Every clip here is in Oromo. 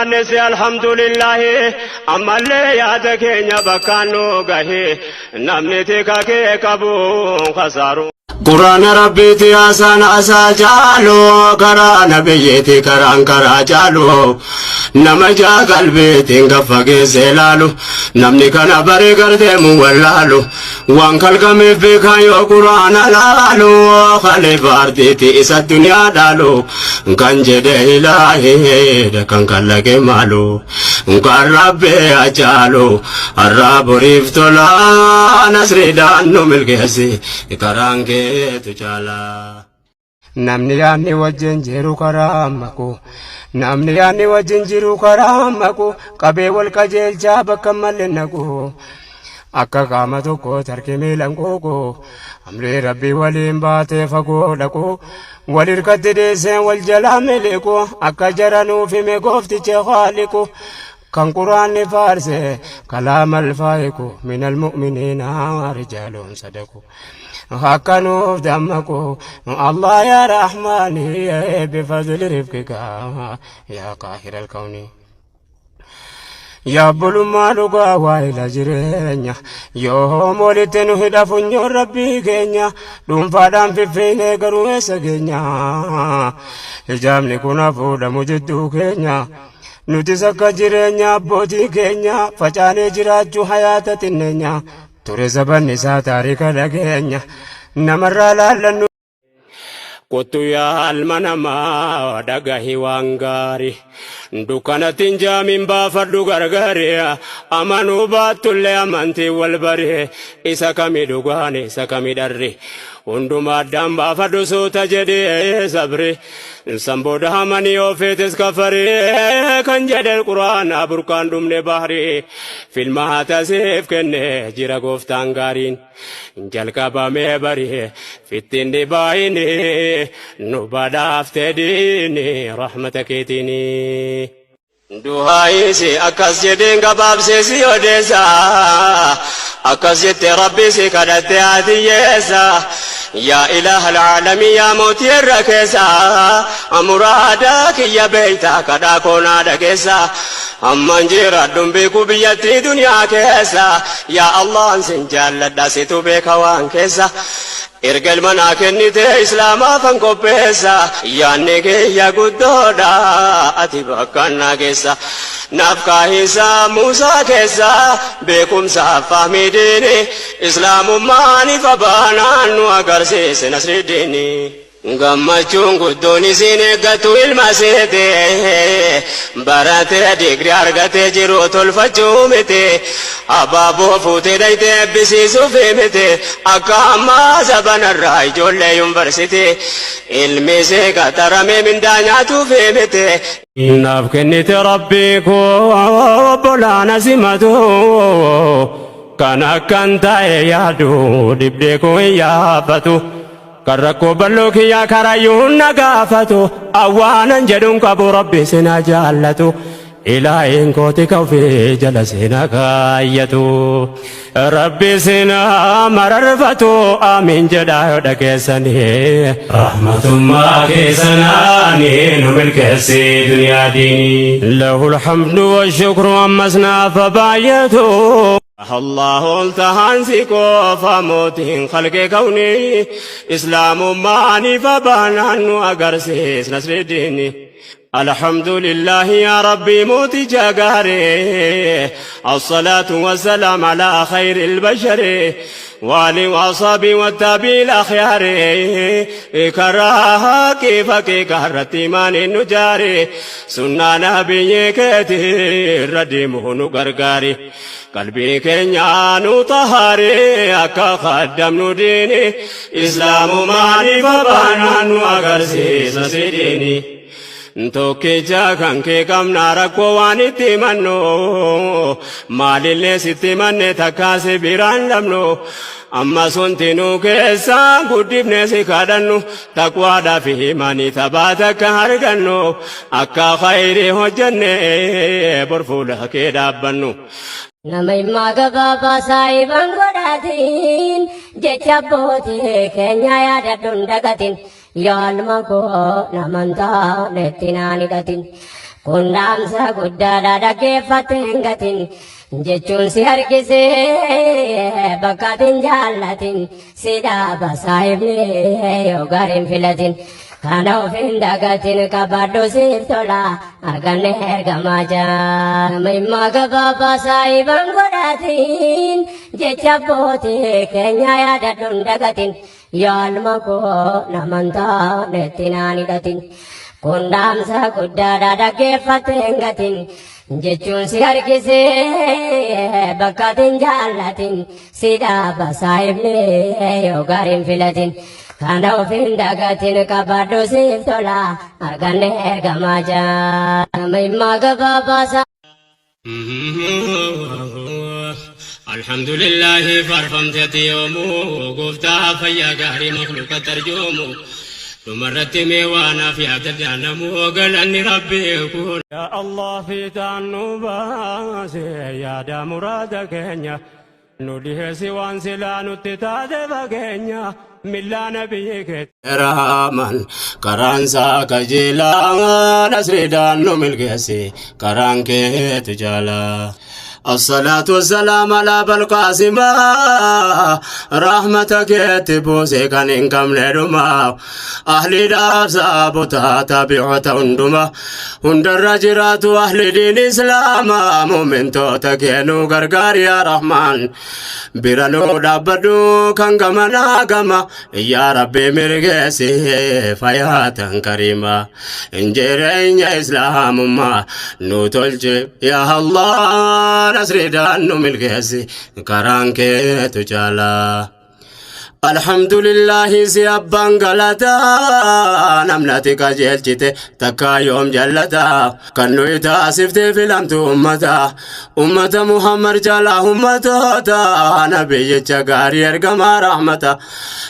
Anesi alhamdulillah amalle yaada keenya bakkaannu gahe namni tika kee qabu kasaru. Quraana rabbiiti haasaan asaa jaalu karaa nabiyyiiti karaan karaa jaalu nama jaa qalbiitiin gaffa geesse laalu namni kana bare gardeemu wallaalu waan kalqameef beekaa yoo quraana laalu khalifa ardiiti isa duniyaa dhaalu kan jedhe ilaahi kan kallaqe maalu kan rabbee ajaalu har'a boriif tola nasriidhaan nu milkeessi karaan kee namni yaanni wajjin jiru karaa maku namni yaanni wajjin jiru karaa maku qabee wal qajeelchaa bakka malee naku akka qaama tokko tarkii miilan kooku amrii rabbii waliin baatee fagoo dhaqu wal hirkatti deesseen wal jalaa miliku akka jaranuuf hime goofticha haaliku kan quraanni faarse kalaamal faayiku minal mu'miniina rijaalun sadaku هكذا دمكو الله يا رحماني بفضل رفقك يا قاهر الكون يا بلما لغا وايلا جرينيا يوم ولتنو هدفن يو ربي كينيا دون فادام في فيني قروي سكينيا هجامني كنا فودا مجدو كينيا نتسكا جرينيا بوتي كينيا فجاني جراجو حياة تنينيا ture zabanni isaa taarika dhageenya namarraa laallannu. Kottu yaa ilma namaa dhagahi waan gaarii dukkanatti jaamin baafadhu gargaaree amanuu baattullee amantii wal baree isa kami dhugaane isa kami dharre hundumaa addaan baafadhu suuta jedhee sabre sambooda hamanii oofeetis kafaree kan jedhe quraana burkaan dhumne bahrii filmaata siif kenne jira gooftaan gaariin jalqabamee baree fittiin dhibaayini nu badhaaftee diini rahmata keetiini. Duhaayisi akkas jedheen gabaabsee si odeessa akkas jette rabbi si kadhatte haatiyyeessa yaa ilaaha alaalami yaa mootii irra keessa muraada kiyya beeyta kadhaa koonaa dhageessa amman jiraadhuun beeku biyyattii duniyaa keessa yaa allahan sin jaalladha situ beeka waan keessa erga ilma naa kennite islaamaa kan qopheessa yaanni kiyya guddoodha ati bakkaan naa keessa naaf kaahisa Muusaa keessa beekumsa fahmii diini islaamummaan ifa baanaan nu agarsiise nasridiini. Gammachuun guddoon isin eeggatu ilma seete baratee digrii argatee jiru tolfachuu miti abaaboo fuutee dhaytee eebbisiisuuf miti akka ammaa sabanarraa ijoollee yuunivarsiitii ilmi see qaxaramee mindaa nyaatuuf miti. Naaf kennite rabbii koo obbolaana simatu kan akkan ta'e yaadu dhibdee koo hin yaafatu. Karrakko balloki ya karayun nagafatu awanan jedhun qabu rabbi sina jaallatu ilaahin kooti kawfi jala sina kaayyatu rabbi sina mararfatu amin jedha yoo dhageessani rahmatummaa keessanaani nu milkeessi duniyaa diini lahul hamdu wa shukru ammas naafa baay'atu. الله التهانسكو فموتين خلق كوني إسلام ماني فبانان وأقرسيس نصر الدين الحمد لله يا ربي موتي جاقاري الصلاة والسلام على خير البشر وآل وصحبه والتابعين الأخيار كراها كيف كهرت إيمان النجار سنة نبي كثير ردمه نقرقاري قلبي كنيا نطهاري أكا خدم نديني إسلام ماني فبانا نوغرسيس سيديني Tokkicha kan kee qabna rakkoo waan itti mannu maalillee sitti manne takkaase biraan dhabnu amma suntinuu keessaan guddifne si kadhannu taqwaadhaa fi himanii tabaata akka argannu akka khayrii hojjenne bor fuula kee dhaabbannu. Nama ilmaa gabaabaa saayiban godhatiin jecha abbootii keenya yaadadhuun dagatiin. Yaalma koo namantaa nettinaan hidhatin kun dhaamsa guddaadha dhaggeeffatte hin gatin jechuun si harkisee bakka atin jaallatin si dhaaba saayifne yoo gaarii filatin. Kana ofin dagatin kabaddo siif tola arganne ergamaa jaa nama gabaabaa saahiban godhatin jecha abbootii keenya yaadadhuun dagatin yaalma koo namantaa nettinaan hidhatin kun dhaamsa guddaadha dhaggeeffatte hin gatin jechuun si harkisee bakka atin jaallatin si dhaaba saayifne yoo gaarii filatin. Kana ofin dagatin kabaddo siif tola arganne ergamaa jaa nama gabaabaa. Alhamdulillah farfamtati yoomu gooftaa fayyaa gaarii makluuqa tarjoomu dhumarratti meewaanaa fi abdaddaanamu galanni rabbii kun. Ya Allah fiixaan nu baase yaada muraada keenya nu dhiheessi waan silaa nutti taate fageenya. Milana biyeke Raman karansa kajila nasridan no milgesi karanke tujala الصلاة والسلام على بالقاسم رحمتك تبوسي كان إنكم لرما أهل دابسا بوتا تابعوتا هندما هندر جرات أهل دين إسلام مؤمن توتكينو غرغار يا رحمن برانو دابدو كان كمانا كما يا ربي مرغسي فياتا كريما انجرين يا إسلام ما نوتلج يا الله نسردان ملكسي كرانكي تجالا الحمد لله سيابان غلطا نمناتي كجلجته تكا يوم جلتا كنو يتاسفت في لمت أمتا أمتا محمد جلا أمتا نبي جغاري ارغم رحمتا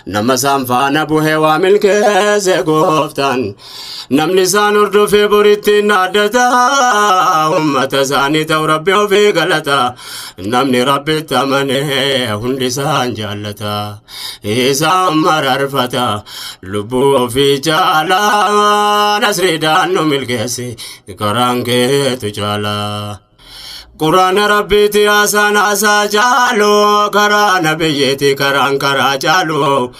نمسان فانا بوه وامل كيسي قفتان نمنسان اردو في بريتي نادتا أمتا ساني تو ربي في غلطا نمني ربي تمني هندسان جلتا إسام مررفتا لبو في جالا نسردان ملكسي كرانكي تجالا قرآن ربي تياسان أسا جالو قرآن بيتي كران كرا جالو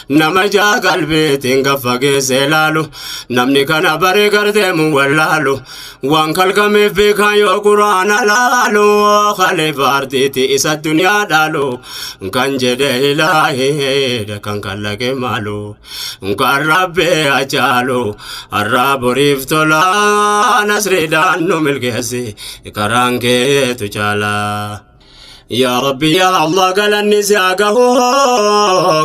نمجا قلبي تنقفق سلالو نمني كان بري قرده مولالو وانكال كمي في كايو قرآن لالو خليفة أرديتي إسا الدنيا دالو كان جده إلهي دكان كالك مالو كان ربي أجالو الرب ريفتولا نسردان ملكسي كرانكي تجالا يا ربي يا الله قال النساء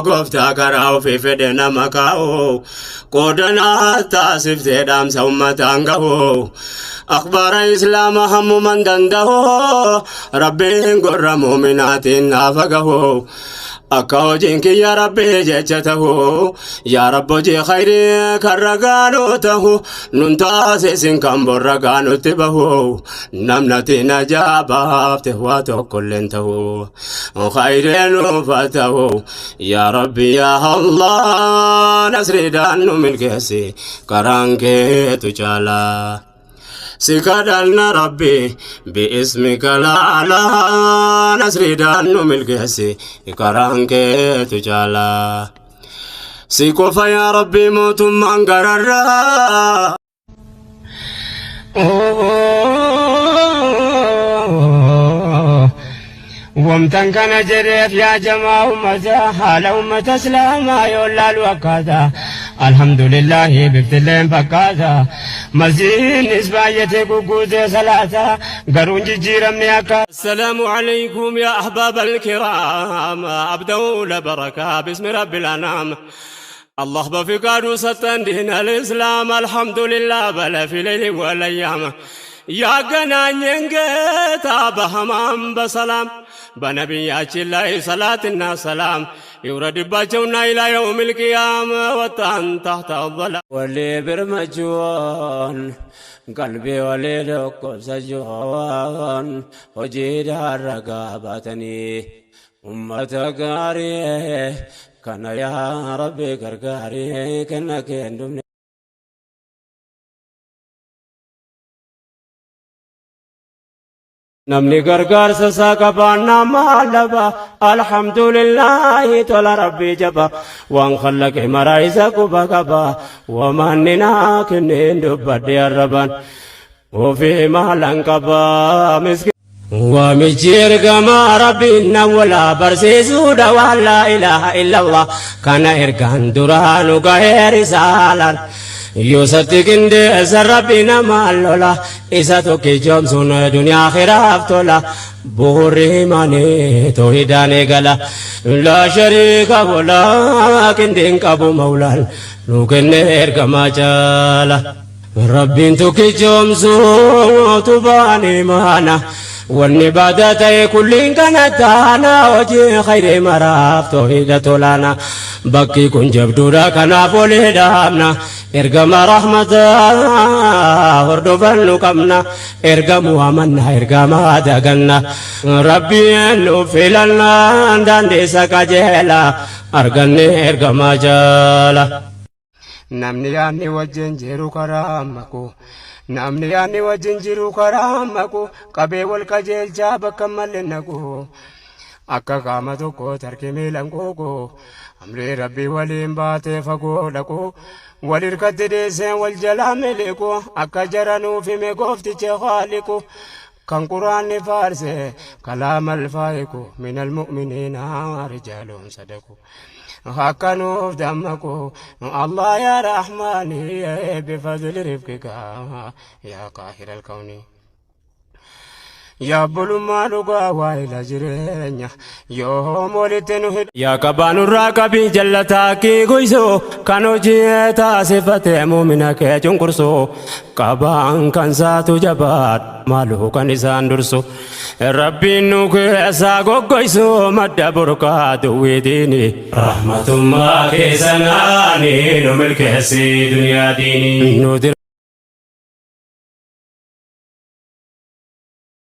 قفتا كراو في فدنا مكاو قودنا تاسف تدام سومتان قهو أخبار إسلام هم من دنده ربي قر مؤمنات نافقه أكاو جنك يا ربي جيجته يا رب جي خيري كرقانو تهو ننتاسي سنكم برقانو تبهو نمنتي نجابا تهواتو كل انتهو خيرين فاتهو يا ربي يا الله نسردان من كيسي كرانكي تجالا سكادنا ربي باسمك الأعلى نسردان ملكسي كرانك تجالا سيكوفا يا ربي موت من قرر ومتن كان جريف يا جماعة أمتا حال أمة اسلاما يولا الوكاتا الحمد لله بفتلين فكاتا مزين نسباية قوقوت صلاة قرون جيرا مياكا السلام عليكم يا أحباب الكرام أبدو لبركة باسم رب الأنام الله بفقاد ستن دين الإسلام الحمد لله بلا في ليل والأيام يا قنان ينقيت بهمام بسلام بنبياتي الله صلاة سلام يورد باجونا إلى يوم القيامة وطن تحت الظلام ولي برمجون قلبي ولي لقب سجون وجيد الرقابتني أمة قاري كان يا ربي قرقاري كنك namni gargaarsa isaa qabaan nama laba alhamdulillahi tola rabbii jaba waan khallaqe maraa isa quba qaba wamanni naa kenneen dubbadde arraban ofii maalan qaba miskin waamichi ergamaa rabbiin nawwala barsiisuudha waan laa ilaaha illallah kana ergaan duraanu gahee risaalan yoosatti qindeessa rabbi nama lola isa tokki joomsuun duniyaa akhiraaf tola bu'uurri imaanii tawhiidaan eegala laa shariika bola qindeen qabu mawlaan nu kenne ergamaa jaala rabbiin tokki joomsuu tubaan imaana wanni baada ta'e kulliin kana taana hojii khayrii maraaf tawhiida tolaana bakki kun jabduudha kanaaf olee dhaabna ergama rahmataa hordofannu qabna ergamu amanna ergama daganna rabbiin nuuf filanna daandeessa qajeela arganne ergama jaala namni yaanni wajjin jiru karaa maku namni yaanni wajjin jiru karaa maku qabee wal qajeelchaa bakka malee naqu akka qaama tokko tarkii miilan qoqu amrii rabbii waliin baatee fagoo dhaqu wal hirkatti deesseen wal jalaa miliqu akka jaranuuf hime goofticha khaaliqu kan quraanni faarse kalaamal faayiqu minal mu'miniina rijaalun sadaqu hakkanuuf dammaku Allah ya rahmaani bifadli rifqika ya qaahiral kawni yaa bulummaa dhugaa waa'ila jireenya yoom walitti nu hidha yaa qabaanurraa qabii jallataa kii guyso kan hojii taasifate muumina kee cunqursu qabaan kan saatu jabaadhu maaluu kan isaan dursu rabbiin nu keessaa goggoysu madda burqaa duwwiitiini rahmatummaa keessanaani nu milkeessi duniyaa diini